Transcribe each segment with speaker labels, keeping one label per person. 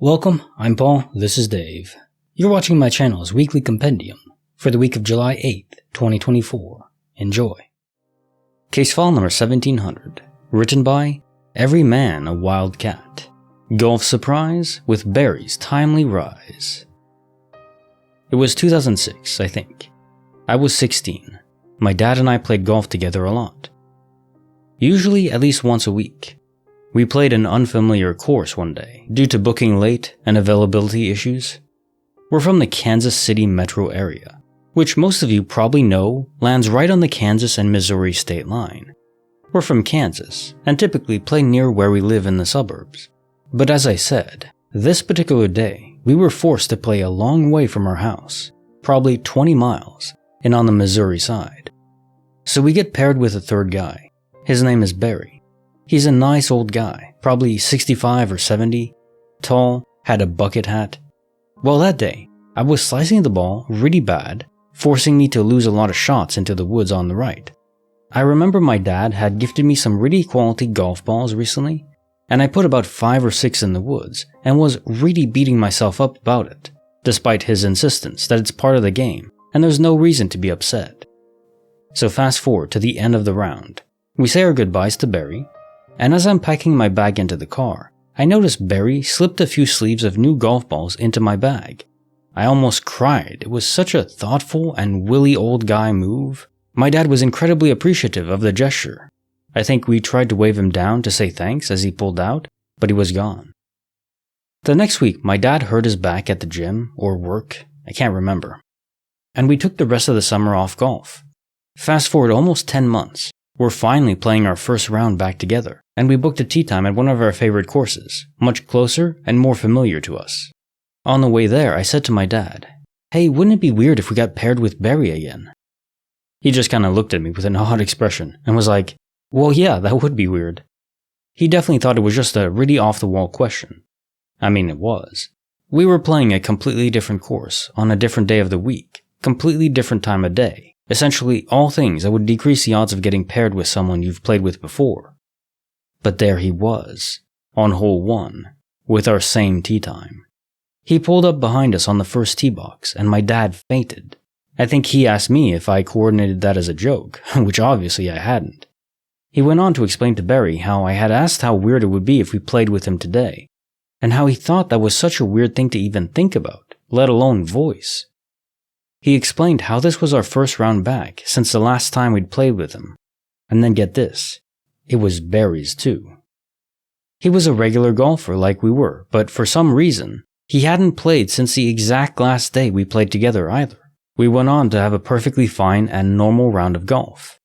Speaker 1: Welcome, I'm Paul, this is Dave. You're watching my channel's weekly compendium for the week of July 8th, 2024. Enjoy. Case file number 1700, written by Every Man a Wild Cat. Golf Surprise with Barry's Timely Rise. It was 2006, I think. I was 16. My dad and I played golf together a lot. Usually at least once a week. We played an unfamiliar course one day, due to booking late and availability issues. We're from the Kansas City metro area, which most of you probably know lands right on the Kansas and Missouri state line. We're from Kansas, and typically play near where we live in the suburbs. But as I said, this particular day, we were forced to play a long way from our house, probably 20 miles, and on the Missouri side. So we get paired with a third guy. His name is Barry. He's a nice old guy, probably 65 or 70, tall, had a bucket hat. Well, that day, I was slicing the ball really bad, forcing me to lose a lot of shots into the woods on the right. I remember my dad had gifted me some really quality golf balls recently, and I put about 5 or 6 in the woods and was really beating myself up about it, despite his insistence that it's part of the game and there's no reason to be upset. So fast forward to the end of the round. We say our goodbyes to Barry, and as I'm packing my bag into the car, I noticed Barry slipped a few sleeves of new golf balls into my bag. I almost cried. It was such a thoughtful and willy old guy move. My dad was incredibly appreciative of the gesture. I think we tried to wave him down to say thanks as he pulled out, but he was gone. The next week, my dad hurt his back at the gym or work, I can't remember. And we took the rest of the summer off golf. Fast forward almost 10 months. We're finally playing our first round back together, and we booked a tee time at one of our favorite courses, much closer and more familiar to us. On the way there, I said to my dad, "Hey, wouldn't it be weird if we got paired with Barry again?" He just kinda looked at me with an odd expression and was like, "Well, yeah, that would be weird." He definitely thought it was just a really off-the-wall question. I mean, it was. We were playing a completely different course on a different day of the week, completely different time of day. Essentially, all things that would decrease the odds of getting paired with someone you've played with before. But there he was, on hole 1, with our same tee time. He pulled up behind us on the first tee box, and my dad fainted. I think he asked me if I coordinated that as a joke, which obviously I hadn't. He went on to explain to Barry how I had asked how weird it would be if we played with him today, and how he thought that was such a weird thing to even think about, let alone voice. He explained how this was our first round back since the last time we'd played with him. And then get this, it was Barry's too. He was a regular golfer like we were, but for some reason, he hadn't played since the exact last day we played together either. We went on to have a perfectly fine and normal round of golf.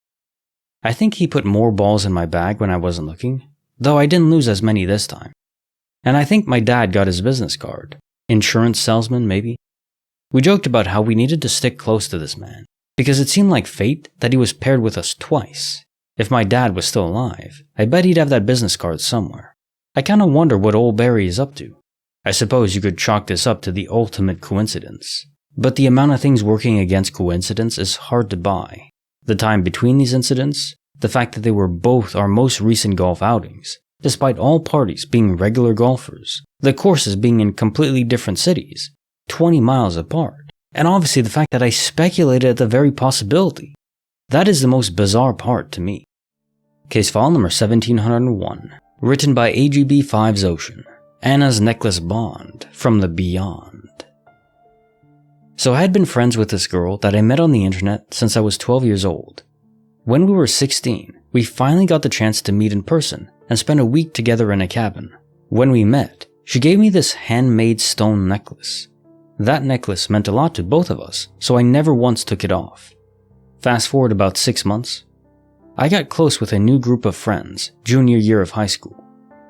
Speaker 1: I think he put more balls in my bag when I wasn't looking, though I didn't lose as many this time. And I think my dad got his business card. Insurance salesman, maybe? We joked about how we needed to stick close to this man, because it seemed like fate that he was paired with us twice. If my dad was still alive, I bet he'd have that business card somewhere. I kinda wonder what old Barry is up to. I suppose you could chalk this up to the ultimate coincidence. But the amount of things working against coincidence is hard to buy. The time between these incidents, the fact that they were both our most recent golf outings, despite all parties being regular golfers, the courses being in completely different cities, 20 miles apart, and obviously the fact that I speculated at the very possibility. That is the most bizarre part to me. Case file number 1701, written by AGB5's Ocean, Anna's Necklace Bond from the Beyond. So I had been friends with this girl that I met on the internet since I was 12 years old. When we were 16, we finally got the chance to meet in person and spend a week together in a cabin. When we met, she gave me this handmade stone necklace. That necklace meant a lot to both of us, so I never once took it off. Fast forward about 6 months. I got close with a new group of friends, junior year of high school.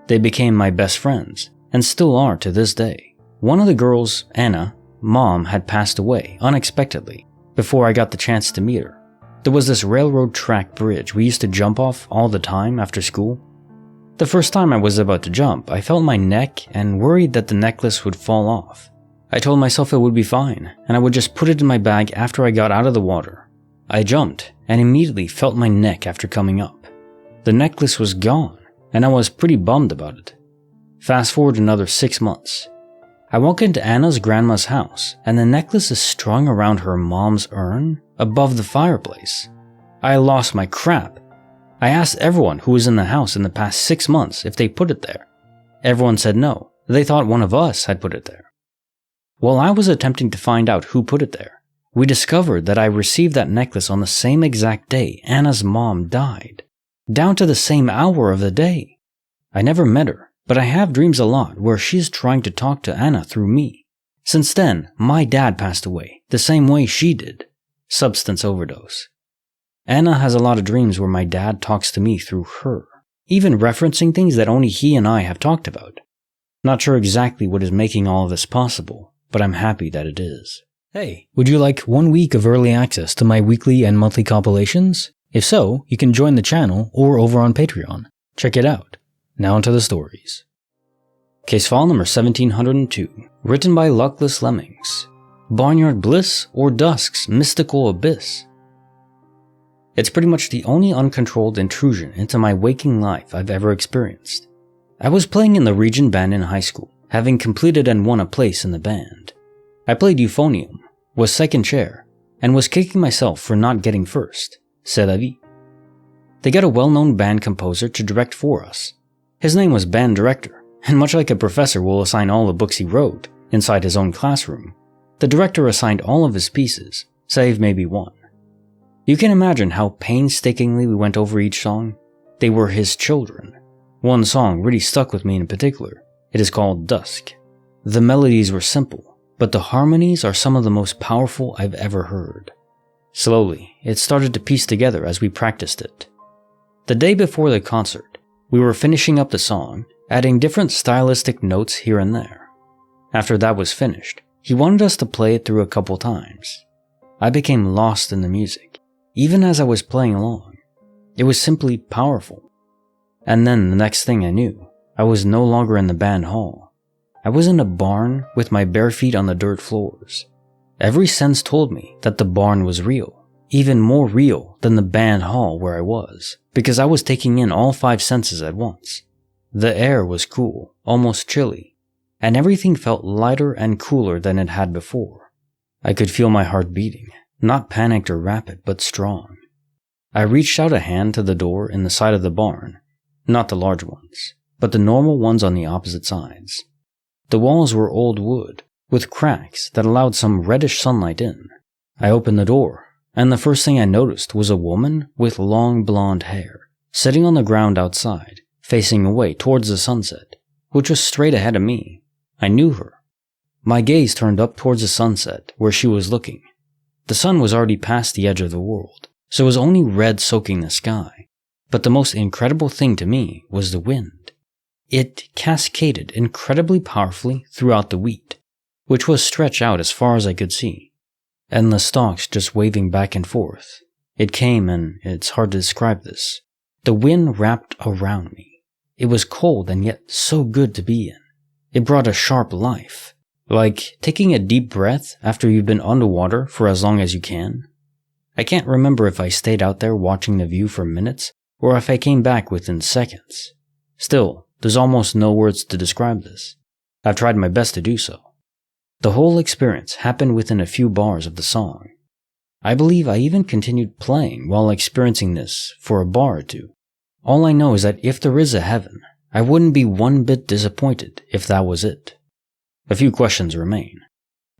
Speaker 1: They became my best friends, and still are to this day. One of the girls, Anna, mom had passed away unexpectedly before I got the chance to meet her. There was this railroad track bridge we used to jump off all the time after school. The first time I was about to jump, I felt my neck and worried that the necklace would fall off. I told myself it would be fine, and I would just put it in my bag after I got out of the water. I jumped, and immediately felt my neck after coming up. The necklace was gone, and I was pretty bummed about it. Fast forward another 6 months. I walk into Anna's grandma's house and the necklace is strung around her mom's urn above the fireplace. I lost my crap. I asked everyone who was in the house in the past 6 months if they put it there. Everyone said no, they thought one of us had put it there. While I was attempting to find out who put it there, we discovered that I received that necklace on the same exact day Anna's mom died, down to the same hour of the day. I never met her, but I have dreams a lot where she's trying to talk to Anna through me. Since then, my dad passed away, the same way she did. Substance overdose. Anna has a lot of dreams where my dad talks to me through her, even referencing things that only he and I have talked about. Not sure exactly what is making all of this possible, but I'm happy that it is. Hey, would you like 1 week of early access to my weekly and monthly compilations? If so, you can join the channel or over on Patreon. Check it out. Now onto the stories. Case file number 1702, written by Luckless Lemmings. Barnyard Bliss or Dusk's Mystical Abyss. It's pretty much the only uncontrolled intrusion into my waking life I've ever experienced. I was playing in the region band in high school, having completed and won a place in the band. I played euphonium, was second chair, and was kicking myself for not getting first. C'est la vie. They got a well-known band composer to direct for us. His name was band director, and much like a professor will assign all the books he wrote inside his own classroom, the director assigned all of his pieces, save maybe one. You can imagine how painstakingly we went over each song. They were his children. One song really stuck with me in particular. It is called Dusk. The melodies were simple, but the harmonies are some of the most powerful I've ever heard. Slowly, it started to piece together as we practiced it. The day before the concert, we were finishing up the song, adding different stylistic notes here and there. After that was finished, he wanted us to play it through a couple times. I became lost in the music, even as I was playing along. It was simply powerful. And then the next thing I knew, I was no longer in the band hall. I was in a barn with my bare feet on the dirt floors. Every sense told me that the barn was real, even more real than the band hall where I was, because I was taking in all 5 senses at once. The air was cool, almost chilly, and everything felt lighter and cooler than it had before. I could feel my heart beating, not panicked or rapid, but strong. I reached out a hand to the door in the side of the barn, not the large ones, but the normal ones on the opposite sides. The walls were old wood, with cracks that allowed some reddish sunlight in. I opened the door, and the first thing I noticed was a woman with long blonde hair, sitting on the ground outside, facing away towards the sunset, which was straight ahead of me. I knew her. My gaze turned up towards the sunset, where she was looking. The sun was already past the edge of the world, so it was only red soaking the sky. But the most incredible thing to me was the wind. It cascaded incredibly powerfully throughout the wheat, which was stretched out as far as I could see. Endless stalks just waving back and forth. It came, and it's hard to describe this. The wind wrapped around me. It was cold and yet so good to be in. It brought a sharp life. Like taking a deep breath after you've been underwater for as long as you can. I can't remember if I stayed out there watching the view for minutes or if I came back within seconds. Still, there's almost no words to describe this. I've tried my best to do so. The whole experience happened within a few bars of the song. I believe I even continued playing while experiencing this for a bar or two. All I know is that if there is a heaven, I wouldn't be one bit disappointed if that was it. A few questions remain.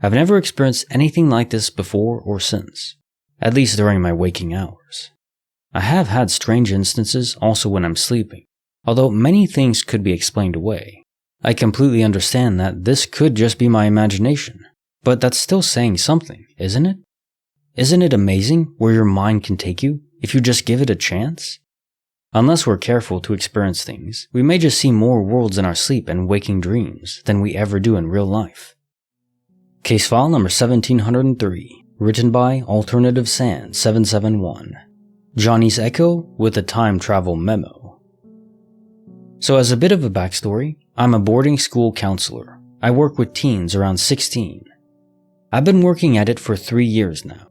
Speaker 1: I've never experienced anything like this before or since, at least during my waking hours. I have had strange instances also when I'm sleeping, although many things could be explained away. I completely understand that this could just be my imagination, but that's still saying something, isn't it? Isn't it amazing where your mind can take you if you just give it a chance? Unless we're careful to experience things, we may just see more worlds in our sleep and waking dreams than we ever do in real life. Case file number 1703, written by Alternative Sand 771. Johnny's Echo with a time travel memo. So as a bit of a backstory, I'm a boarding school counselor. I work with teens around 16. I've been working at it for 3 years now.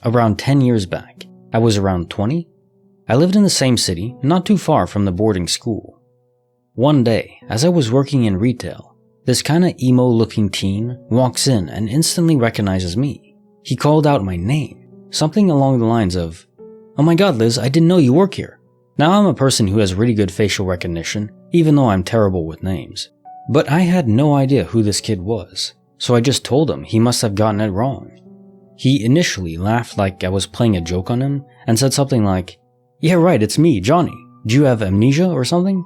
Speaker 1: Around 10 years back, I was around 20. I lived in the same city, not too far from the boarding school. One day, as I was working in retail, this kinda emo-looking teen walks in and instantly recognizes me. He called out my name, something along the lines of, "Oh my god, Liz, I didn't know you work here." Now I'm a person who has really good facial recognition, even though I'm terrible with names. But I had no idea who this kid was, so I just told him he must have gotten it wrong. He initially laughed like I was playing a joke on him and said something like, "Yeah right, it's me, Johnny. Do you have amnesia or something?"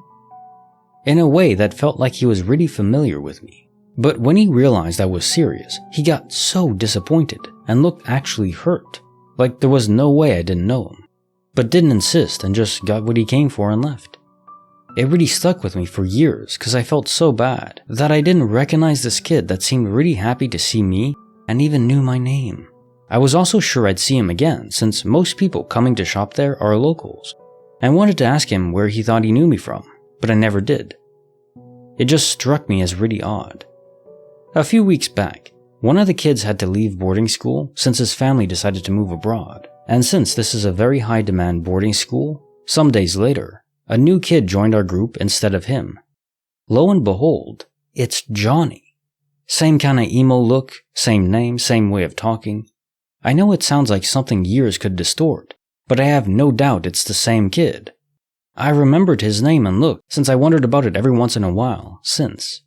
Speaker 1: In a way that felt like he was really familiar with me. But when he realized I was serious, he got so disappointed and looked actually hurt, like there was no way I didn't know him, but didn't insist and just got what he came for and left. It really stuck with me for years because I felt so bad that I didn't recognize this kid that seemed really happy to see me and even knew my name. I was also sure I'd see him again since most people coming to shop there are locals. I wanted to ask him where he thought he knew me from, but I never did. It just struck me as really odd. A few weeks back, one of the kids had to leave boarding school since his family decided to move abroad, and since this is a very high demand boarding school, some days later, a new kid joined our group instead of him. Lo and behold, it's Johnny. Same kinda emo look, same name, same way of talking. I know it sounds like something years could distort, but I have no doubt it's the same kid. I remembered his name and look since I wondered about it every once in a while since.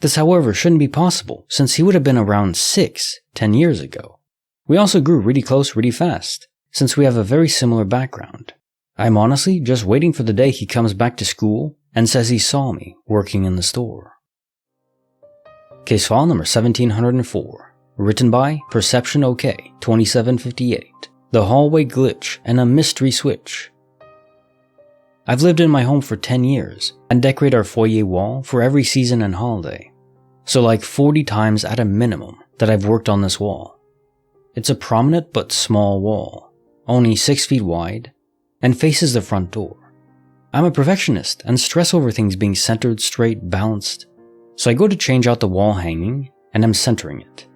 Speaker 1: This, however, shouldn't be possible since he would have been around 10 years ago. We also grew really close really fast since we have a very similar background. I'm honestly just waiting for the day he comes back to school and says he saw me working in the store. Case file number 1704. Written by Perception OK 2758, The Hallway Glitch and a Mystery Switch. I've lived in my home for 10 years and decorate our foyer wall for every season and holiday. So like 40 times at a minimum that I've worked on this wall. It's a prominent but small wall, only 6 feet wide, and faces the front door. I'm a perfectionist and stress over things being centered, straight, balanced. So I go to change out the wall hanging and I'm centering it.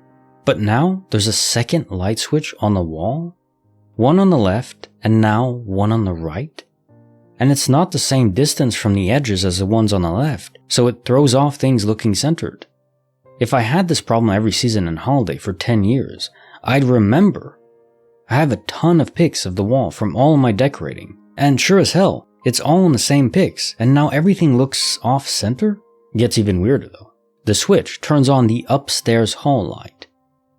Speaker 1: But now there's a second light switch on the wall, one on the left and now one on the right. And it's not the same distance from the edges as the ones on the left, so it throws off things looking centered. If I had this problem every season and holiday for 10 years, I'd remember. I have a ton of pics of the wall from all of my decorating, and sure as hell, it's all in the same pics, and now everything looks off-center? Gets even weirder though. The switch turns on the upstairs hall light.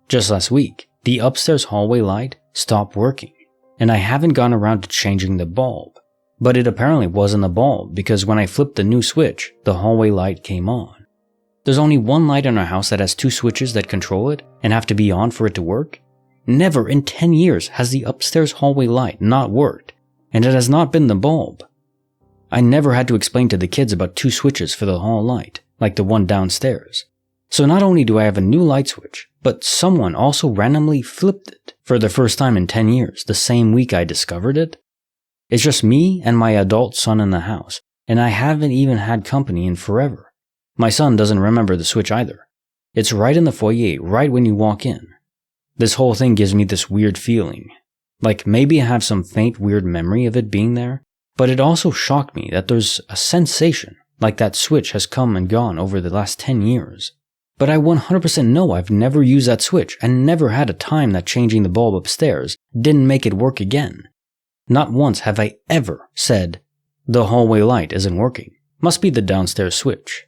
Speaker 1: Just last week, the upstairs hallway light stopped working, and I haven't gone around to changing the bulb. But it apparently wasn't the bulb because when I flipped the new switch, the hallway light came on. There's only one light in our house that has 2 switches that control it and have to be on for it to work. Never in 10 years has the upstairs hallway light not worked, and it has not been the bulb. I never had to explain to the kids about 2 switches for the hall light, like the one downstairs. So not only do I have a new light switch, but someone also randomly flipped it for the first time in 10 years, the same week I discovered it. It's just me and my adult son in the house, and I haven't even had company in forever. My son doesn't remember the switch either. It's right in the foyer, right when you walk in. This whole thing gives me this weird feeling. Like maybe I have some faint weird memory of it being there, but it also shocked me that there's a sensation like that switch has come and gone over the last 10 years. But I 100% know I've never used that switch and never had a time that changing the bulb upstairs didn't make it work again. Not once have I ever said, "The hallway light isn't working. Must be the downstairs switch."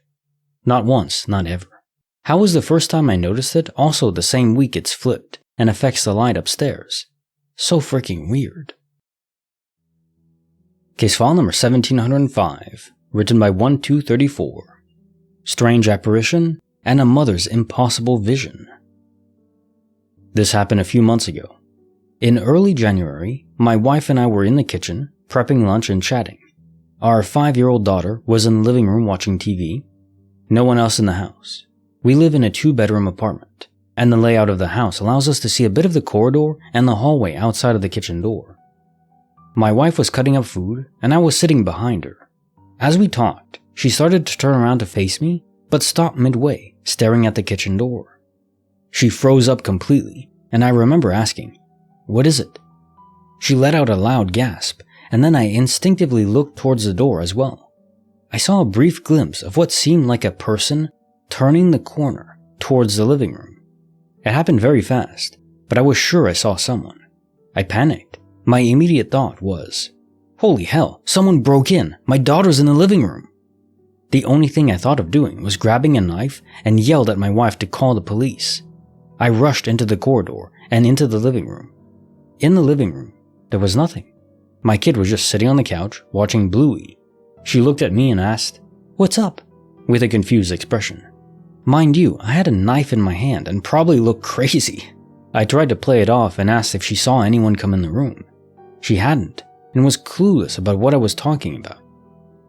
Speaker 1: Not once, not ever. How was the first time I noticed it also the same week it's flipped and affects the light upstairs? So freaking weird. Case file number 1705, written by 1234. Strange Apparition and a Mother's Impossible Vision. This happened a few months ago. In early January, my wife and I were in the kitchen, prepping lunch and chatting. Our 5-year-old daughter was in the living room watching TV. No one else in the house. We live in a 2-bedroom apartment, and the layout of the house allows us to see a bit of the corridor and the hallway outside of the kitchen door. My wife was cutting up food, and I was sitting behind her. As we talked, she started to turn around to face me, but stopped midway, staring at the kitchen door. She froze up completely, and I remember asking, "What is it?" She let out a loud gasp, and then I instinctively looked towards the door as well. I saw a brief glimpse of what seemed like a person turning the corner towards the living room. It happened very fast, but I was sure I saw someone. I panicked. My immediate thought was, holy hell, someone broke in. My daughter's in the living room. The only thing I thought of doing was grabbing a knife and yelled at my wife to call the police. I rushed into the corridor and into the living room. In the living room, there was nothing. My kid was just sitting on the couch watching Bluey. She looked at me and asked, "What's up?" with a confused expression. Mind you, I had a knife in my hand and probably looked crazy. I tried to play it off and asked if she saw anyone come in the room. She hadn't, and was clueless about what I was talking about.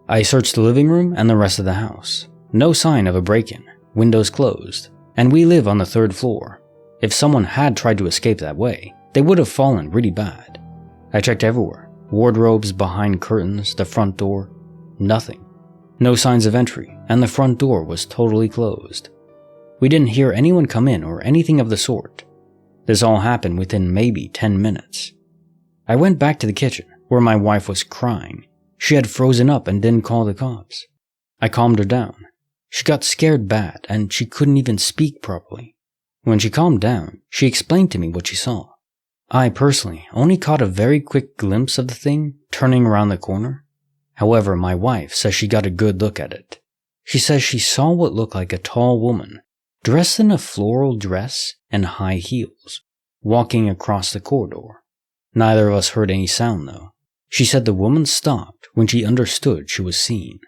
Speaker 1: I searched the living room and the rest of the house. No sign of a break-in, windows closed, and we live on the 3rd floor. If someone had tried to escape that way, they would have fallen really bad. I checked everywhere, wardrobes, behind curtains, the front door, nothing. No signs of entry, and the front door was totally closed. We didn't hear anyone come in or anything of the sort. This all happened within maybe 10 minutes. I went back to the kitchen, where my wife was crying. She had frozen up and didn't call the cops. I calmed her down. She got scared bad, and she couldn't even speak properly. When she calmed down, she explained to me what she saw. I personally only caught a very quick glimpse of the thing turning around the corner. However, my wife says she got a good look at it. She says she saw what looked like a tall woman, dressed in a floral dress and high heels, walking across the corridor. Neither of us heard any sound though. She said the woman stopped when she understood she was seen.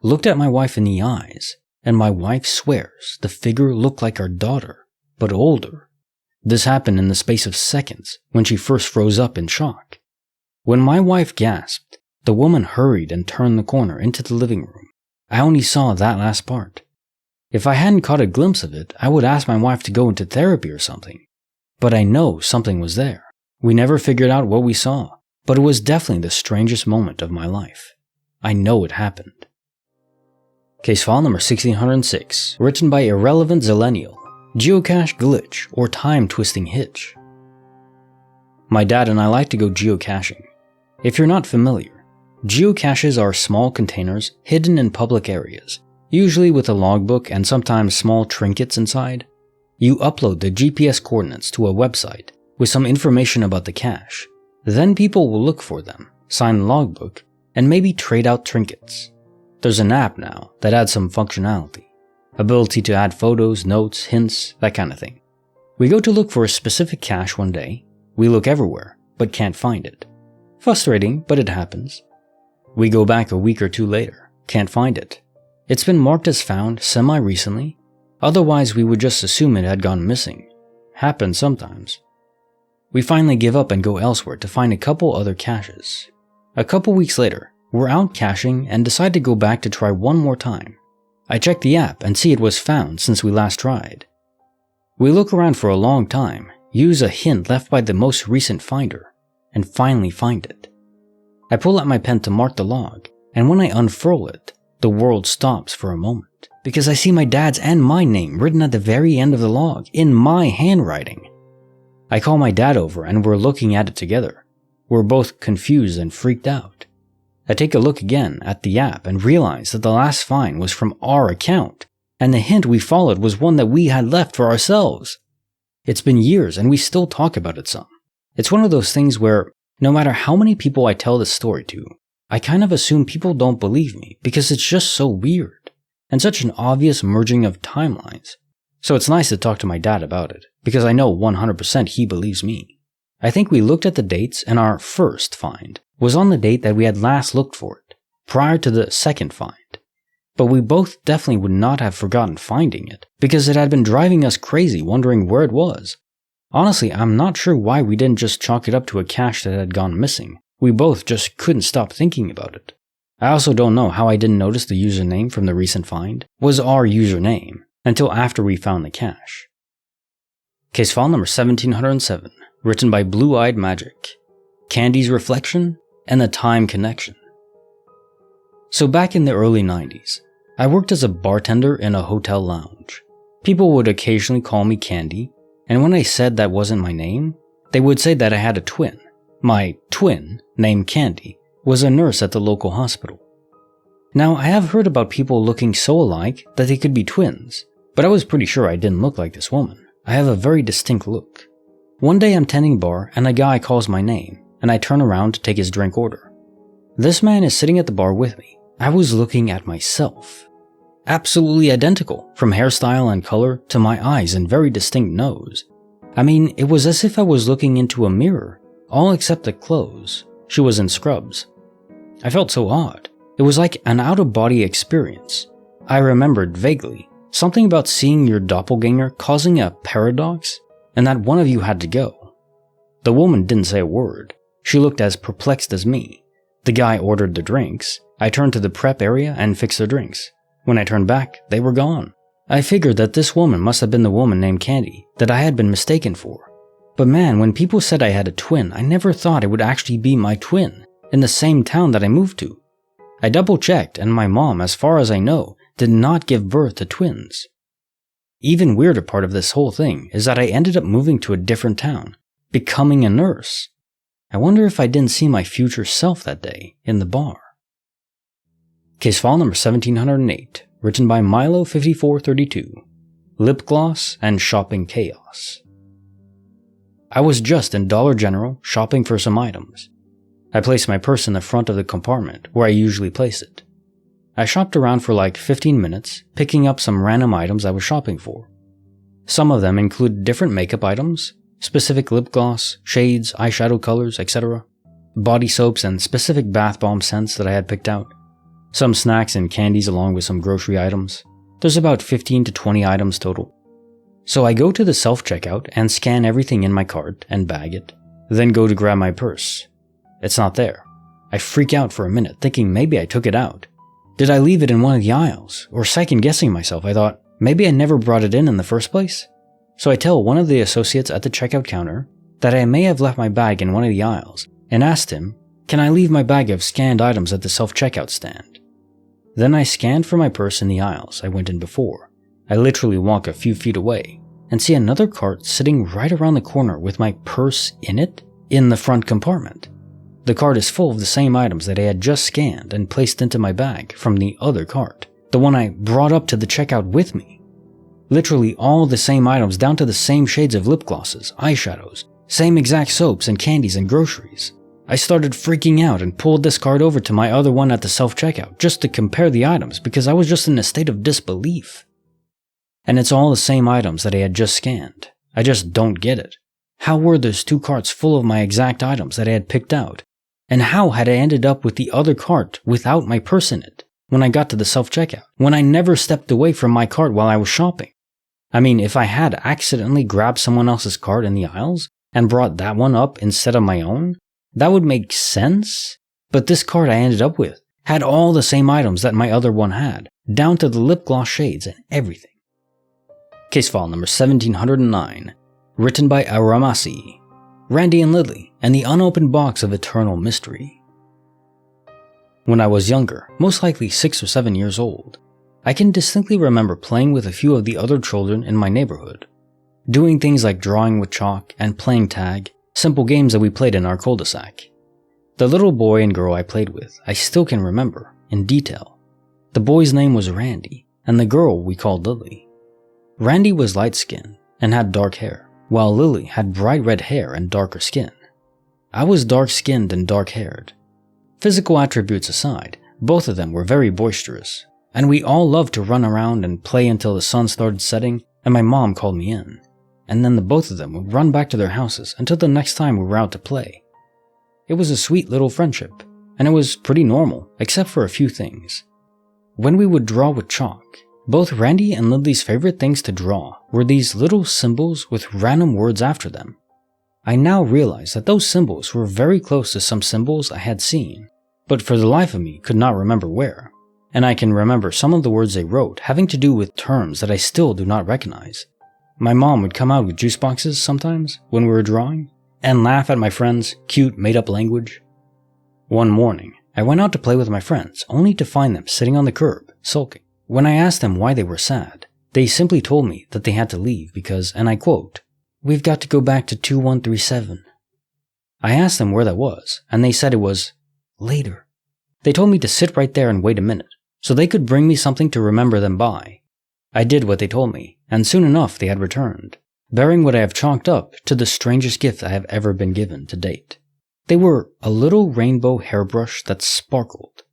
Speaker 1: Looked at my wife in the eyes, and my wife swears the figure looked like our daughter, but older. This happened in the space of seconds when she first froze up in shock. When my wife gasped, the woman hurried and turned the corner into the living room. I only saw that last part. If I hadn't caught a glimpse of it, I would ask my wife to go into therapy or something. But I know something was there. We never figured out what we saw, but it was definitely the strangest moment of my life. I know it happened. Case file number 1606, written by Irrelevant Zillennial, Geocache Glitch or Time Twisting Hitch. My dad and I like to go geocaching. If you're not familiar, geocaches are small containers hidden in public areas, usually with a logbook and sometimes small trinkets inside. You upload the GPS coordinates to a website with some information about the cache. Then people will look for them, sign the logbook, and maybe trade out trinkets. There's an app now that adds some functionality. Ability to add photos, notes, hints, that kind of thing. We go to look for a specific cache one day. We look everywhere, but can't find it. Frustrating, but it happens. We go back a week or two later, can't find it. It's been marked as found semi-recently, otherwise we would just assume it had gone missing. Happens sometimes. We finally give up and go elsewhere to find a couple other caches. A couple weeks later, we're out caching and decide to go back to try one more time. I check the app and see it was found since we last tried. We look around for a long time, use a hint left by the most recent finder, and finally find it. I pull out my pen to mark the log, and when I unfurl it, the world stops for a moment, because I see my dad's and my name written at the very end of the log, in my handwriting. I call my dad over and we're looking at it together. We're both confused and freaked out. I take a look again at the app and realize that the last find was from our account, and the hint we followed was one that we had left for ourselves. It's been years and we still talk about it some. It's one of those things where, no matter how many people I tell this story to, I kind of assume people don't believe me because it's just so weird, and such an obvious merging of timelines. So it's nice to talk to my dad about it, because I know 100% he believes me. I think we looked at the dates and our first find was on the date that we had last looked for it, prior to the second find. But we both definitely would not have forgotten finding it, because it had been driving us crazy wondering where it was. Honestly, I'm not sure why we didn't just chalk it up to a cache that had gone missing. We both just couldn't stop thinking about it. I also don't know how I didn't notice the username from the recent find was our username until after we found the cache. Case file number 1707, written by Blue-Eyed Magic, Candi's Reflection, and the Time Connection. So back in the early 90s, I worked as a bartender in a hotel lounge. People would occasionally call me Candi, and when I said that wasn't my name, they would say that I had a twin. My twin, named Candi, was a nurse at the local hospital. Now, I have heard about people looking so alike that they could be twins, but I was pretty sure I didn't look like this woman. I have a very distinct look. One day I'm tending bar and a guy calls my name, and I turn around to take his drink order. This man is sitting at the bar with me. I was looking at myself. Absolutely identical, from hairstyle and color to my eyes and very distinct nose. I mean, it was as if I was looking into a mirror, all except the clothes. She was in scrubs. I felt so odd. It was like an out-of-body experience. I remembered vaguely something about seeing your doppelganger causing a paradox, and that one of you had to go. The woman didn't say a word. She looked as perplexed as me. The guy ordered the drinks. I turned to the prep area and fixed the drinks. When I turned back, they were gone. I figured that this woman must have been the woman named Candi that I had been mistaken for. But man, when people said I had a twin, I never thought it would actually be my twin in the same town that I moved to. I double-checked, and my mom, as far as I know, did not give birth to twins. Even weirder part of this whole thing is that I ended up moving to a different town, becoming a nurse. I wonder if I didn't see my future self that day in the bar. Case file number 1708, written by Milo5432, Lip Gloss and Shopping Chaos. I was just in Dollar General shopping for some items. I placed my purse in the front of the compartment where I usually place it. I shopped around for like 15 minutes, picking up some random items I was shopping for. Some of them included different makeup items, specific lip gloss, shades, eyeshadow colors, etc., body soaps and specific bath bomb scents that I had picked out, some snacks and candies along with some grocery items. There's about 15 to 20 items total. So I go to the self-checkout and scan everything in my cart and bag it, then go to grab my purse. It's not there. I freak out for a minute thinking maybe I took it out. Did I leave it in one of the aisles? Or second-guessing myself, I thought, maybe I never brought it in the first place? So I tell one of the associates at the checkout counter that I may have left my bag in one of the aisles and asked him, can I leave my bag of scanned items at the self-checkout stand? Then I scanned for my purse in the aisles I went in before. I literally walk a few feet away and see another cart sitting right around the corner with my purse in it in the front compartment. The cart is full of the same items that I had just scanned and placed into my bag from the other cart, the one I brought up to the checkout with me. Literally all the same items down to the same shades of lip glosses, eyeshadows, same exact soaps and candies and groceries. I started freaking out and pulled this cart over to my other one at the self-checkout just to compare the items because I was just in a state of disbelief. And it's all the same items that I had just scanned. I just don't get it. How were those two carts full of my exact items that I had picked out? And how had I ended up with the other cart without my purse in it when I got to the self-checkout, when I never stepped away from my cart while I was shopping? I mean, if I had accidentally grabbed someone else's cart in the aisles and brought that one up instead of my own, that would make sense. But this cart I ended up with had all the same items that my other one had, down to the lip gloss shades and everything. Case file number 1709, written by Aramasi, Randy and Lily, and the Unopened Box of Eternal Mystery. When I was younger, most likely 6 or 7 years old, I can distinctly remember playing with a few of the other children in my neighborhood, doing things like drawing with chalk and playing tag, simple games that we played in our cul-de-sac. The little boy and girl I played with, I still can remember, in detail. The boy's name was Randy, and the girl we called Lily. Randy was light-skinned and had dark hair, while Lily had bright red hair and darker skin. I was dark-skinned and dark-haired. Physical attributes aside, both of them were very boisterous, and we all loved to run around and play until the sun started setting and my mom called me in, and then the both of them would run back to their houses until the next time we were out to play. It was a sweet little friendship, and it was pretty normal, except for a few things. When we would draw with chalk, both Randy and Lily's favorite things to draw were these little symbols with random words after them. I now realize that those symbols were very close to some symbols I had seen, but for the life of me could not remember where, and I can remember some of the words they wrote having to do with terms that I still do not recognize. My mom would come out with juice boxes sometimes when we were drawing, and laugh at my friends' cute made-up language. One morning, I went out to play with my friends, only to find them sitting on the curb, sulking. When I asked them why they were sad, they simply told me that they had to leave because, and I quote, "We've got to go back to 2137. I asked them where that was, and they said it was later. They told me to sit right there and wait a minute, so they could bring me something to remember them by. I did what they told me, and soon enough they had returned, bearing what I have chalked up to the strangest gift I have ever been given to date. They were a little rainbow hairbrush that sparkled,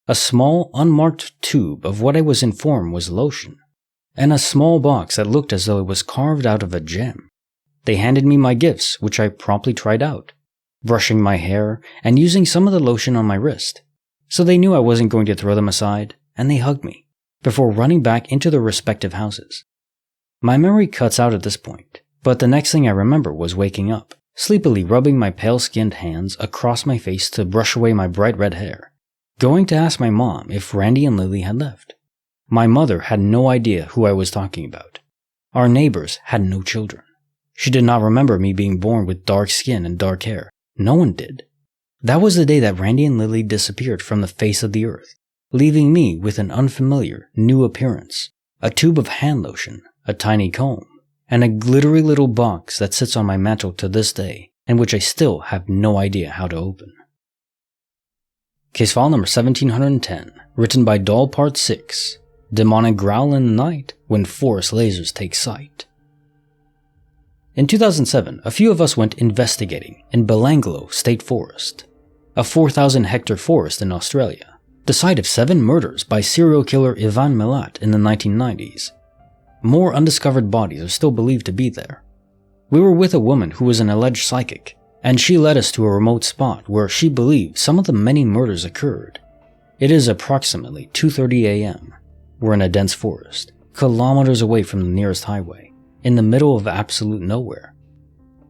Speaker 1: a small unmarked tube of what I was informed was lotion, and a small box that looked as though it was carved out of a gem. They handed me my gifts, which I promptly tried out, brushing my hair and using some of the lotion on my wrist. So they knew I wasn't going to throw them aside, and they hugged me, before running back into their respective houses. My memory cuts out at this point, but the next thing I remember was waking up, sleepily rubbing my pale-skinned hands across my face to brush away my bright red hair, going to ask my mom if Randy and Lily had left. My mother had no idea who I was talking about. Our neighbors had no children. She did not remember me being born with dark skin and dark hair. No one did. That was the day that Randy and Lily disappeared from the face of the earth, leaving me with an unfamiliar, new appearance, a tube of hand lotion, a tiny comb, and a glittery little box that sits on my mantle to this day, and which I still have no idea how to open. Case file number 1710, written by Doll Part 6, Demonic Growl in the Night When Forest Lasers Take Sight. In 2007, a few of us went investigating in Belanglo State Forest, a 4,000-hectare forest in Australia, the site of 7 murders by serial killer Ivan Milat in the 1990s. More undiscovered bodies are still believed to be there. We were with a woman who was an alleged psychic, and she led us to a remote spot where she believed some of the many murders occurred. It is approximately 2:30 a.m. We're in a dense forest, kilometers away from the nearest highway, in the middle of absolute nowhere,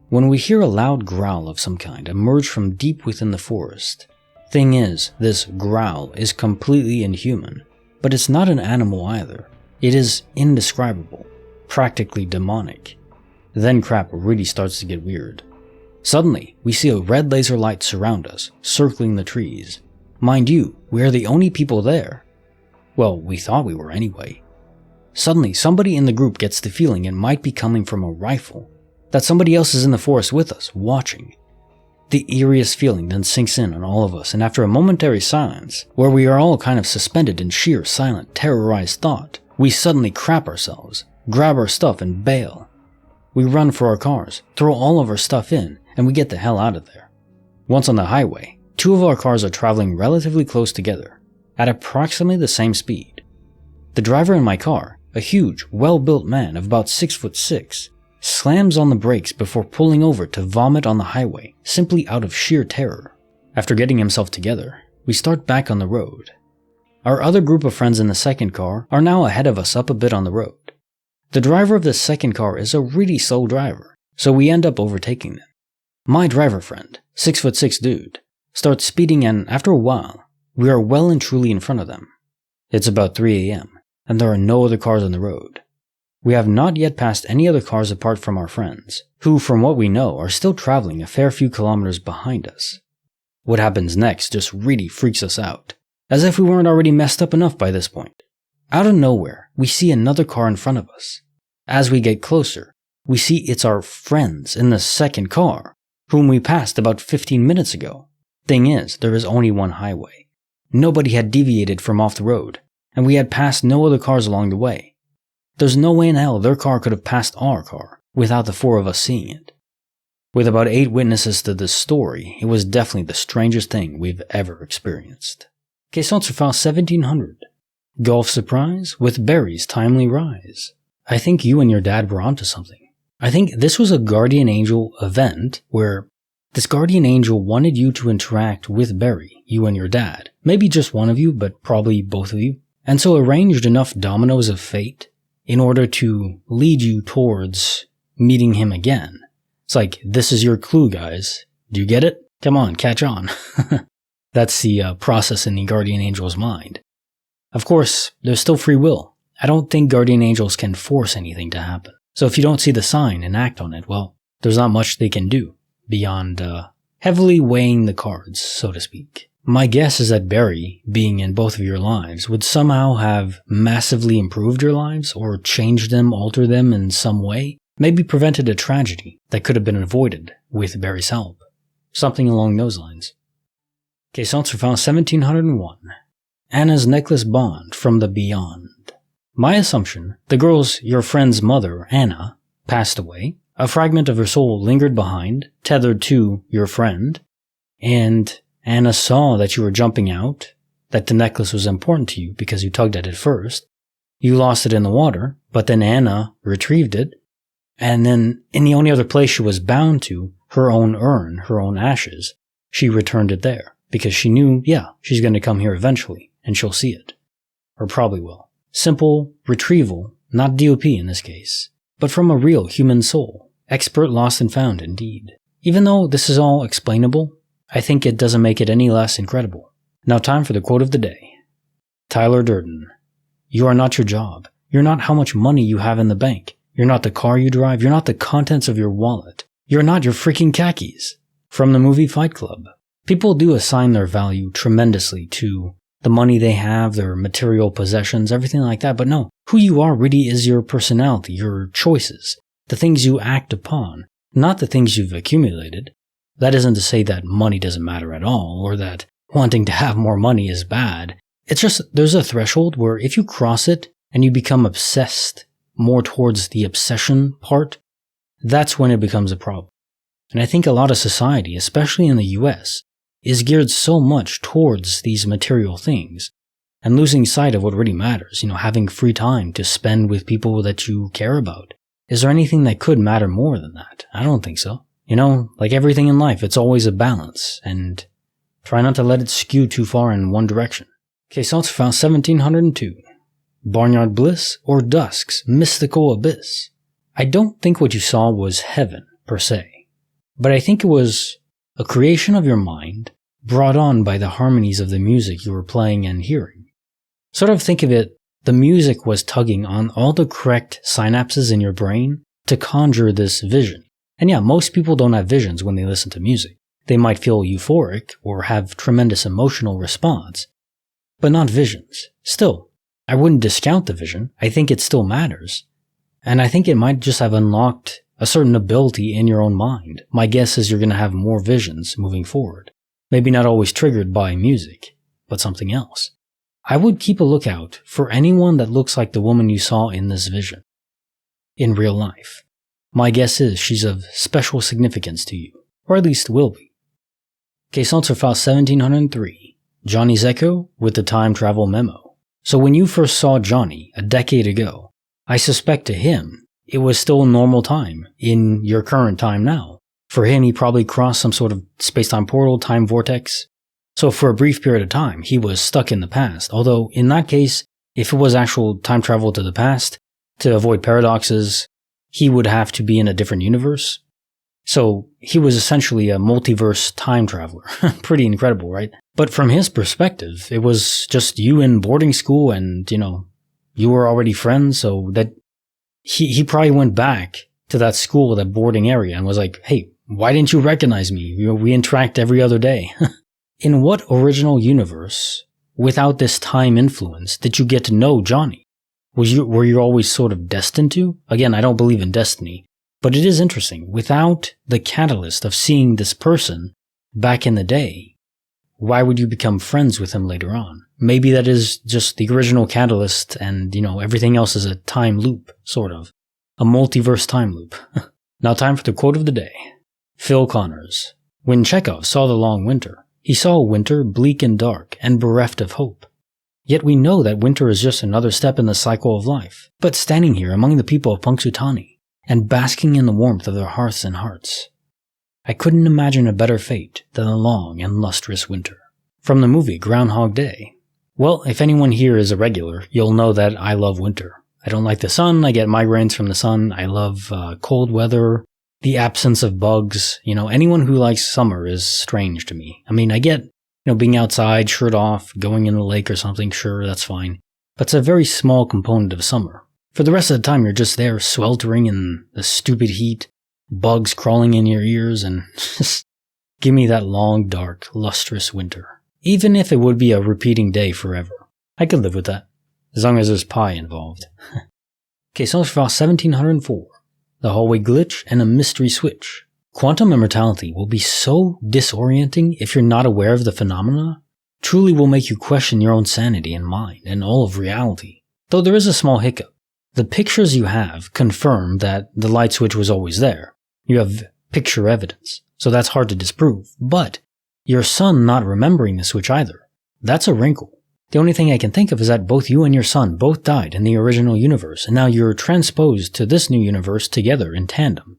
Speaker 1: when we hear a loud growl of some kind emerge from deep within the forest. Thing is, this growl is completely inhuman, but it's not an animal either. It is indescribable, practically demonic. Then crap really starts to get weird. Suddenly, we see a red laser light surround us, circling the trees. Mind you, we are the only people there. Well, we thought we were anyway. Suddenly, somebody in the group gets the feeling it might be coming from a rifle, that somebody else is in the forest with us, watching. The eeriest feeling then sinks in on all of us, and after a momentary silence, where we are all kind of suspended in sheer, silent, terrorized thought, we suddenly crap ourselves, grab our stuff and bail. We run for our cars, throw all of our stuff in, and we get the hell out of there. Once on the highway, 2 of our cars are traveling relatively close together, at approximately the same speed. The driver in my car, a huge, well-built man of about 6'6", slams on the brakes before pulling over to vomit on the highway, simply out of sheer terror. After getting himself together, we start back on the road. Our other group of friends in the second car are now ahead of us up a bit on the road. The driver of the second car is a really slow driver, so we end up overtaking them. My driver friend, 6'6" dude, starts speeding, and after a while, we are well and truly in front of them. It's about 3 a.m., and there are no other cars on the road. We have not yet passed any other cars apart from our friends, who, from what we know, are still traveling a fair few kilometers behind us. What happens next just really freaks us out, as if we weren't already messed up enough by this point. Out of nowhere, we see another car in front of us. As we get closer, we see it's our friends in the second car, whom we passed about 15 minutes ago. Thing is, there is only one highway. Nobody had deviated from off the road, and we had passed no other cars along the way. There's no way in hell their car could have passed our car without the 4 of us seeing it. With about 8 witnesses to this story, it was definitely the strangest thing we've ever experienced. Question sur file 1700. Golf surprise with Barry's timely rise. I think you and your dad were onto something. I think this was a guardian angel event where this guardian angel wanted you to interact with Barry, you and your dad. Maybe just one of you, but probably both of you. And so arranged enough dominoes of fate in order to lead you towards meeting him again. It's like, this is your clue, guys. Do you get it? Come on, catch on. That's the process in the guardian angel's mind. Of course, there's still free will. I don't think guardian angels can force anything to happen. So if you don't see the sign and act on it, well, there's not much they can do beyond heavily weighing the cards, so to speak. My guess is that Barry, being in both of your lives, would somehow have massively improved your lives or changed them, altered them in some way. Maybe prevented a tragedy that could have been avoided with Barry's help. Something along those lines. Question sur file 1701. Anna's necklace bond from the beyond. My assumption, the girl's your friend's mother, Anna, passed away. A fragment of her soul lingered behind, tethered to your friend, and Anna saw that you were jumping out, that the necklace was important to you because you tugged at it first. You lost it in the water, but then Anna retrieved it, and then in the only other place she was bound to, her own urn, her own ashes, she returned it there, because she knew, yeah, she's going to come here eventually, and she'll see it. Or probably will. Simple retrieval, not DOP in this case, but from a real human soul. Expert lost and found, indeed. Even though this is all explainable, I think it doesn't make it any less incredible. Now time for the quote of the day. Tyler Durden. You are not your job. You're not how much money you have in the bank. You're not the car you drive. You're not the contents of your wallet. You're not your freaking khakis. From the movie Fight Club. People do assign their value tremendously to the money they have, their material possessions, everything like that. But no, who you are really is your personality, your choices, the things you act upon, not the things you've accumulated. That isn't to say that money doesn't matter at all, or that wanting to have more money is bad. It's just there's a threshold where if you cross it and you become obsessed more towards the obsession part, that's when it becomes a problem. And I think a lot of society, especially in the US, is geared so much towards these material things and losing sight of what really matters, having free time to spend with people that you care about. Is there anything that could matter more than that? I don't think so. Like everything in life, it's always a balance, and try not to let it skew too far in one direction. Case also found 1702. Barnyard Bliss or Dusk's mystical abyss. I don't think what you saw was heaven, per se, but I think it was a creation of your mind brought on by the harmonies of the music you were playing and hearing. Sort of think of it, the music was tugging on all the correct synapses in your brain to conjure this vision. And yeah, most people don't have visions when they listen to music. They might feel euphoric or have tremendous emotional response, but not visions. Still, I wouldn't discount the vision. I think it still matters. And I think it might just have unlocked a certain ability in your own mind. My guess is you're going to have more visions moving forward. Maybe not always triggered by music, but something else. I would keep a lookout for anyone that looks like the woman you saw in this vision. In real life. My guess is she's of special significance to you, or at least will be. Case answer file 1703. Johnny's Echo with the time travel memo. So when you first saw Johnny a decade ago, I suspect to him it was still normal time in your current time now. For him, he probably crossed some sort of space-time portal, time vortex. So for a brief period of time, he was stuck in the past. Although in that case, if it was actual time travel to the past, to avoid paradoxes, he would have to be in a different universe. So he was essentially a multiverse time traveler. Pretty incredible, right? But from his perspective, it was just you in boarding school and, you were already friends, so that he probably went back to that school, that boarding area, and was like, hey, why didn't you recognize me? We interact every other day. In what original universe, without this time influence, did you get to know Johnny? Were you always sort of destined to? Again, I don't believe in destiny, but it is interesting. Without the catalyst of seeing this person back in the day, why would you become friends with him later on? Maybe that is just the original catalyst and, everything else is a time loop, sort of. A multiverse time loop. Now time for the quote of the day. Phil Connors. When Chekhov saw the long winter, he saw a winter bleak and dark and bereft of hope. Yet we know that winter is just another step in the cycle of life. But standing here among the people of Punxsutawney and basking in the warmth of their hearths and hearts, I couldn't imagine a better fate than a long and lustrous winter. From the movie Groundhog Day. Well, if anyone here is a regular, you'll know that I love winter. I don't like the sun, I get migraines from the sun, I love cold weather, the absence of bugs. Anyone who likes summer is strange to me. I mean, I get, being outside, shirt off, going in the lake or something, sure, that's fine. But it's a very small component of summer. For the rest of the time, you're just there sweltering in the stupid heat, bugs crawling in your ears, and just give me that long, dark, lustrous winter. Even if it would be a repeating day forever. I could live with that, as long as there's pie involved. Okay, so for 1704. The hallway glitch and a mystery switch. Quantum immortality will be so disorienting if you're not aware of the phenomena. Truly will make you question your own sanity and mind and all of reality. Though there is a small hiccup. The pictures you have confirm that the light switch was always there. You have picture evidence, so that's hard to disprove. But your son not remembering the switch either, that's a wrinkle. The only thing I can think of is that both you and your son both died in the original universe, and now you're transposed to this new universe together in tandem.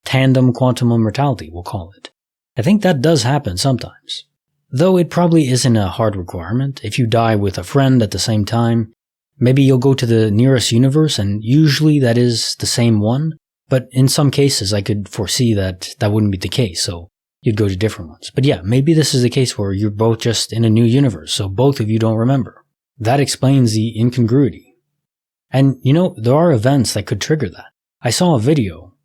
Speaker 1: Tandem quantum immortality, we'll call it. I think that does happen sometimes. Though it probably isn't a hard requirement. If you die with a friend at the same time, maybe you'll go to the nearest universe, and usually that is the same one. But in some cases, I could foresee that that wouldn't be the case, so you'd go to different ones. But yeah, maybe this is the case where you're both just in a new universe, so both of you don't remember. That explains the incongruity. And there are events that could trigger that. I saw a video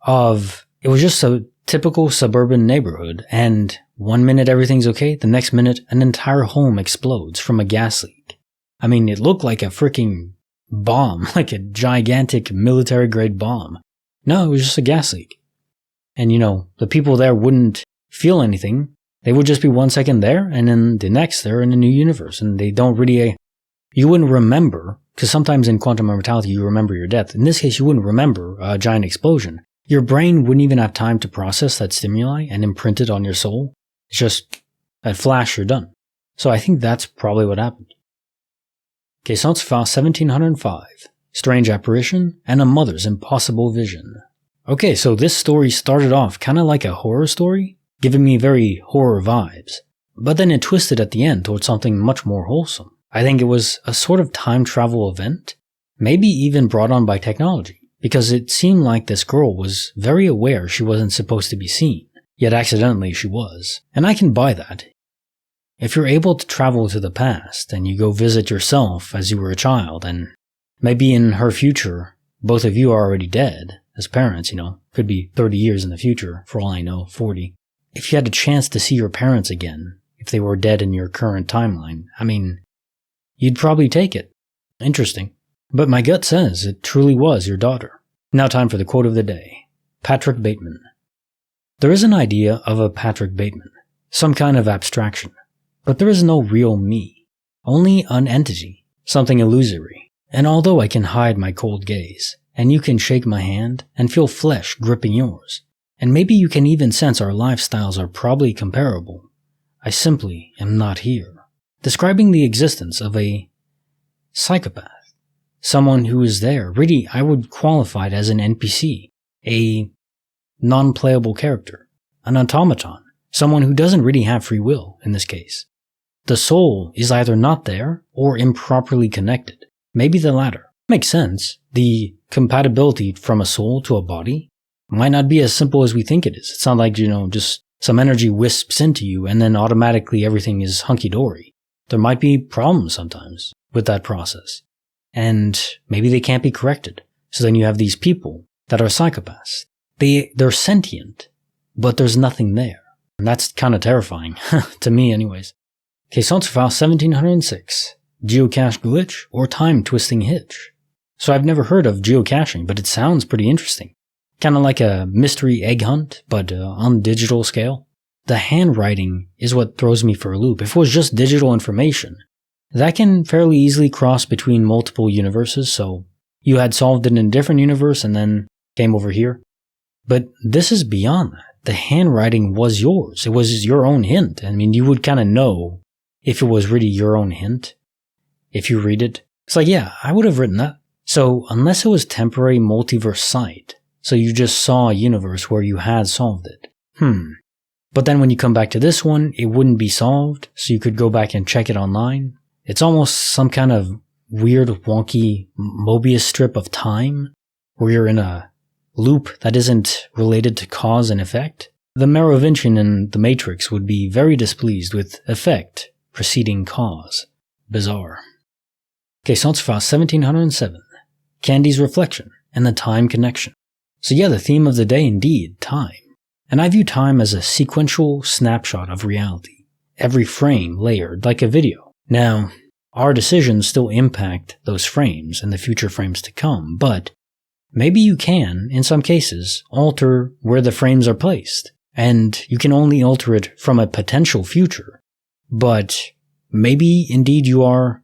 Speaker 1: of, it was just a typical suburban neighborhood, and 1 minute everything's okay, the next minute an entire home explodes from a gas leak. I mean, it looked like a freaking bomb, like a gigantic military-grade bomb. No, it was just a gas leak. And the people there wouldn't feel anything. They would just be 1 second there, and then the next they're in a new universe, and they don't really, you wouldn't remember, because sometimes in quantum immortality you remember your death. In this case, you wouldn't remember a giant explosion. Your brain wouldn't even have time to process that stimuli and imprint it on your soul. It's just, at flash, you're done. So I think that's probably what happened. Caissons file 1705, Strange Apparition, and a Mother's Impossible Vision. Okay, so this story started off kind of like a horror story, giving me very horror vibes, but then it twisted at the end towards something much more wholesome. I think it was a sort of time travel event, maybe even brought on by technology, because it seemed like this girl was very aware she wasn't supposed to be seen, yet accidentally she was. And I can buy that. If you're able to travel to the past and you go visit yourself as you were a child, and maybe in her future, both of you are already dead as parents, could be 30 years in the future, for all I know, 40. If you had a chance to see your parents again, if they were dead in your current timeline, I mean, you'd probably take it. Interesting. But my gut says it truly was your daughter. Now time for the quote of the day. Patrick Bateman. There is an idea of a Patrick Bateman, some kind of abstraction, but there is no real me, only an entity, something illusory. And although I can hide my cold gaze, and you can shake my hand and feel flesh gripping yours, and maybe you can even sense our lifestyles are probably comparable, I simply am not here. Describing the existence of a psychopath. Someone who is there. Really, I would qualify it as an NPC. A non-playable character. An automaton. Someone who doesn't really have free will, in this case. The soul is either not there or improperly connected. Maybe the latter. Makes sense. The compatibility from a soul to a body might not be as simple as we think it is. It's not like, just some energy wisps into you and then automatically everything is hunky-dory. There might be problems sometimes with that process. And maybe they can't be corrected. So then you have these people that are psychopaths. They're sentient, but there's nothing there. And that's kind of terrifying, to me anyways. Caissons file 1706, Geocache glitch or time-twisting hitch. So I've never heard of geocaching, but it sounds pretty interesting. Kind of like a mystery egg hunt, but on digital scale. The handwriting is what throws me for a loop. If it was just digital information, that can fairly easily cross between multiple universes, so you had solved it in a different universe and then came over here. But this is beyond that. The handwriting was yours. It was your own hint. I mean, you would kind of know if it was really your own hint. If you read it. It's like, yeah, I would have written that. So, unless it was temporary multiverse sight, so you just saw a universe where you had solved it. But then when you come back to this one, it wouldn't be solved, so you could go back and check it online. It's almost some kind of weird, wonky Mobius strip of time, where you're in a loop that isn't related to cause and effect. The Merovingian in The Matrix would be very displeased with effect preceding cause. Bizarre. Caissons file 1707, Candi's reflection and the time connection. So yeah, the theme of the day indeed, time. And I view time as a sequential snapshot of reality, every frame layered like a video. Now, our decisions still impact those frames and the future frames to come, but maybe you can, in some cases, alter where the frames are placed. And you can only alter it from a potential future. But maybe indeed you are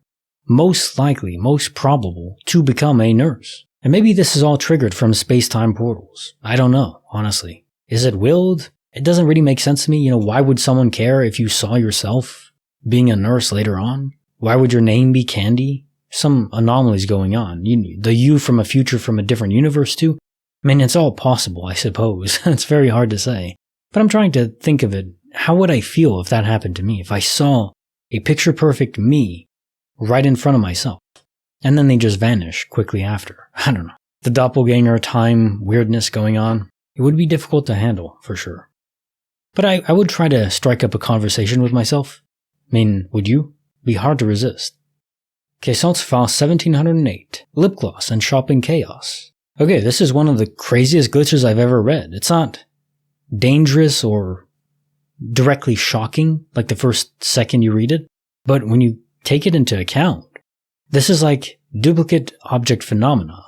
Speaker 1: most likely, most probable to become a nurse. And maybe this is all triggered from space-time portals. I don't know, honestly. Is it willed? It doesn't really make sense to me. Why would someone care if you saw yourself being a nurse later on? Why would your name be Candi? Some anomalies going on. The you from a future from a different universe too? I mean, it's all possible, I suppose. It's very hard to say. But I'm trying to think of it. How would I feel if that happened to me? If I saw a picture-perfect me right in front of myself, and then they just vanish quickly after? I don't know. The doppelganger time weirdness going on. It would be difficult to handle, for sure. But I would try to strike up a conversation with myself. I mean, would you? Be hard to resist. Okay, Salts File 1708. Lip gloss and shopping chaos. Okay, this is one of the craziest glitches I've ever read. It's not dangerous or directly shocking like the first second you read it, but when you take it into account, this is like duplicate object phenomena,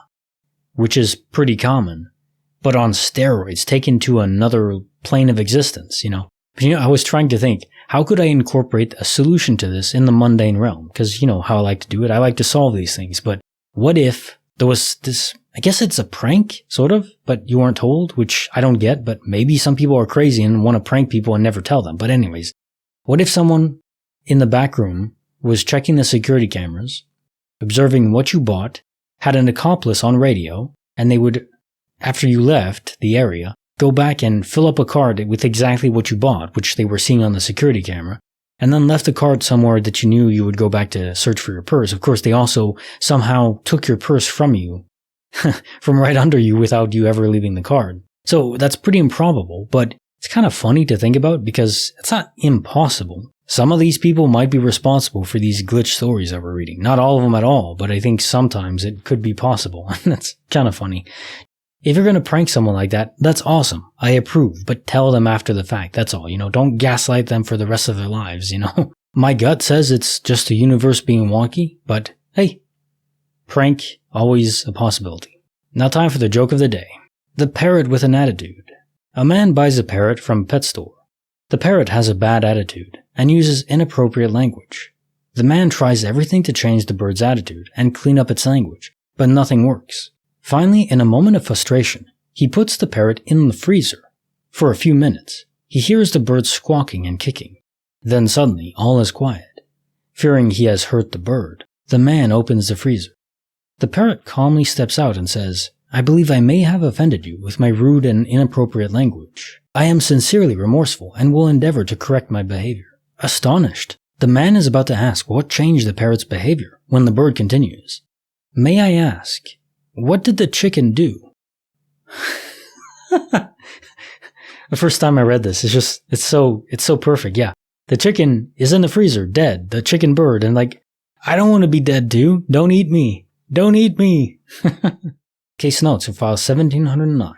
Speaker 1: which is pretty common, but on steroids, taken to another plane of existence, But I was trying to think, how could I incorporate a solution to this in the mundane realm? Because how I like to do it. I like to solve these things. But what if there was this, I guess it's a prank, sort of, but you weren't told, which I don't get, but maybe some people are crazy and want to prank people and never tell them. But anyways, what if someone in the back room was checking the security cameras, observing what you bought, had an accomplice on radio, and they would, after you left the area, go back and fill up a card with exactly what you bought, which they were seeing on the security camera, and then left the card somewhere that you knew you would go back to search for your purse. Of course, they also somehow took your purse from you, from right under you without you ever leaving the card. So that's pretty improbable, but it's kind of funny to think about because it's not impossible. Some of these people might be responsible for these glitch stories that we're reading. Not all of them at all, but I think sometimes it could be possible. That's kind of funny. If you're going to prank someone like that, that's awesome. I approve, but tell them after the fact. That's all. Don't gaslight them for the rest of their lives, My gut says it's just the universe being wonky, but hey, prank, always a possibility. Now time for the joke of the day. The parrot with an attitude. A man buys a parrot from a pet store. The parrot has a bad attitude and uses inappropriate language. The man tries everything to change the bird's attitude and clean up its language, but nothing works. Finally, in a moment of frustration, he puts the parrot in the freezer. For a few minutes, he hears the bird squawking and kicking. Then suddenly, all is quiet. Fearing he has hurt the bird, the man opens the freezer. The parrot calmly steps out and says, "I believe I may have offended you with my rude and inappropriate language. I am sincerely remorseful and will endeavor to correct my behavior." Astonished, the man is about to ask what changed the parrot's behavior when the bird continues. "May I ask, what did the chicken do?" The first time I read this, it's so perfect. Yeah. The chicken is in the freezer, dead. The chicken bird, and I don't want to be dead too. Don't eat me. Don't eat me. Case notes for file 1709.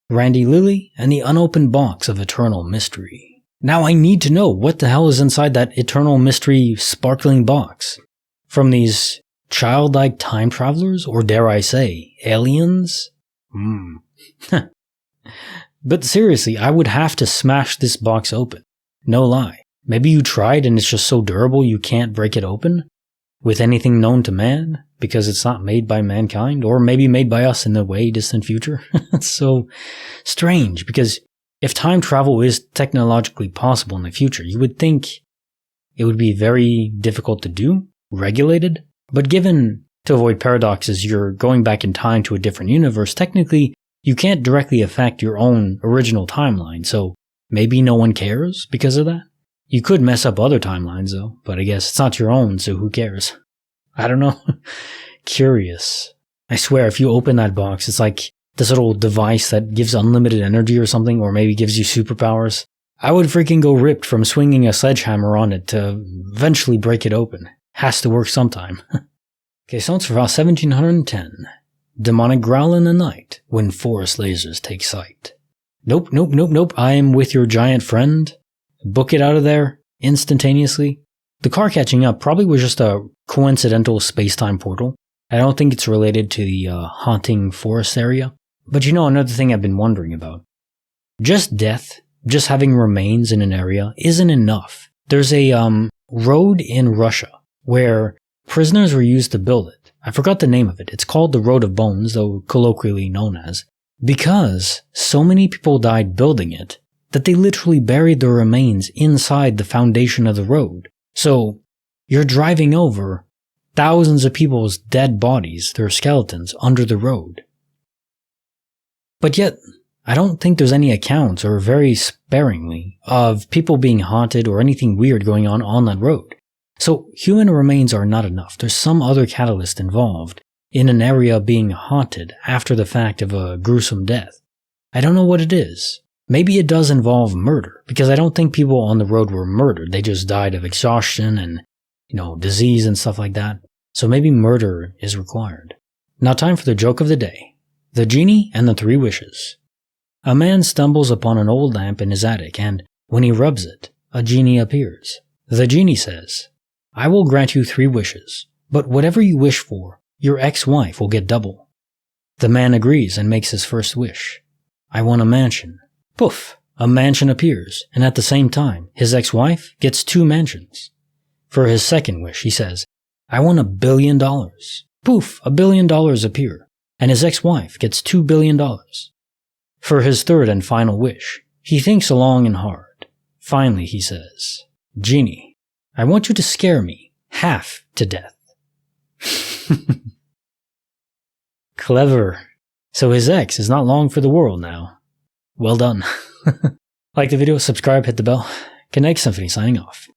Speaker 1: Randy Lilly and the unopened box of eternal mystery. Now I need to know what the hell is inside that eternal mystery sparkling box. From these childlike time travelers, or dare I say, aliens? But seriously, I would have to smash this box open. No lie. Maybe you tried and it's just so durable you can't break it open? With anything known to man? Because it's not made by mankind? Or maybe made by us in the way distant future? It's so strange, because if time travel is technologically possible in the future, you would think it would be very difficult to do, regulated. But given, to avoid paradoxes, you're going back in time to a different universe, technically you can't directly affect your own original timeline, so maybe no one cares because of that? You could mess up other timelines though, but I guess it's not your own, so who cares? I don't know. Curious. I swear, if you open that box, it's like this little device that gives unlimited energy or something, or maybe gives you superpowers. I would freaking go ripped from swinging a sledgehammer on it to eventually break it open. Has to work sometime. Okay, so it's for file 1710. Demonic growl in the night when forest lasers take sight. Nope. I am with your giant friend. Book it out of there instantaneously. The car catching up probably was just a coincidental space-time portal. I don't think it's related to the haunting forest area. But another thing I've been wondering about. Just death, just having remains in an area isn't enough. There's a road in Russia where prisoners were used to build it. I forgot the name of it. It's called the Road of Bones, though colloquially known as, because so many people died building it that they literally buried their remains inside the foundation of the road. So, you're driving over thousands of people's dead bodies, their skeletons, under the road. But yet, I don't think there's any accounts, or very sparingly, of people being haunted or anything weird going on that road. So human remains are not enough. There's some other catalyst involved in an area being haunted after the fact of a gruesome death. I don't know what it is. Maybe it does involve murder, because I don't think people on the road were murdered. They just died of exhaustion and, disease and stuff like that. So maybe murder is required. Now time for the joke of the day. The Genie and the Three Wishes. A man stumbles upon an old lamp in his attic, and when he rubs it, a genie appears. The genie says, "I will grant you 3 wishes, but whatever you wish for, your ex-wife will get double." The man agrees and makes his first wish. "I want a mansion." Poof! A mansion appears, and at the same time, his ex-wife gets 2 mansions. For his second wish, he says, "I want $1 billion." Poof! $1 billion appear, and his ex-wife gets $2 billion. For his third and final wish, he thinks long and hard. Finally, he says, "Genie, I want you to scare me half to death." Clever. So his ex is not long for the world now. Well done. Like the video, subscribe, hit the bell. Kinetic Symphony signing off.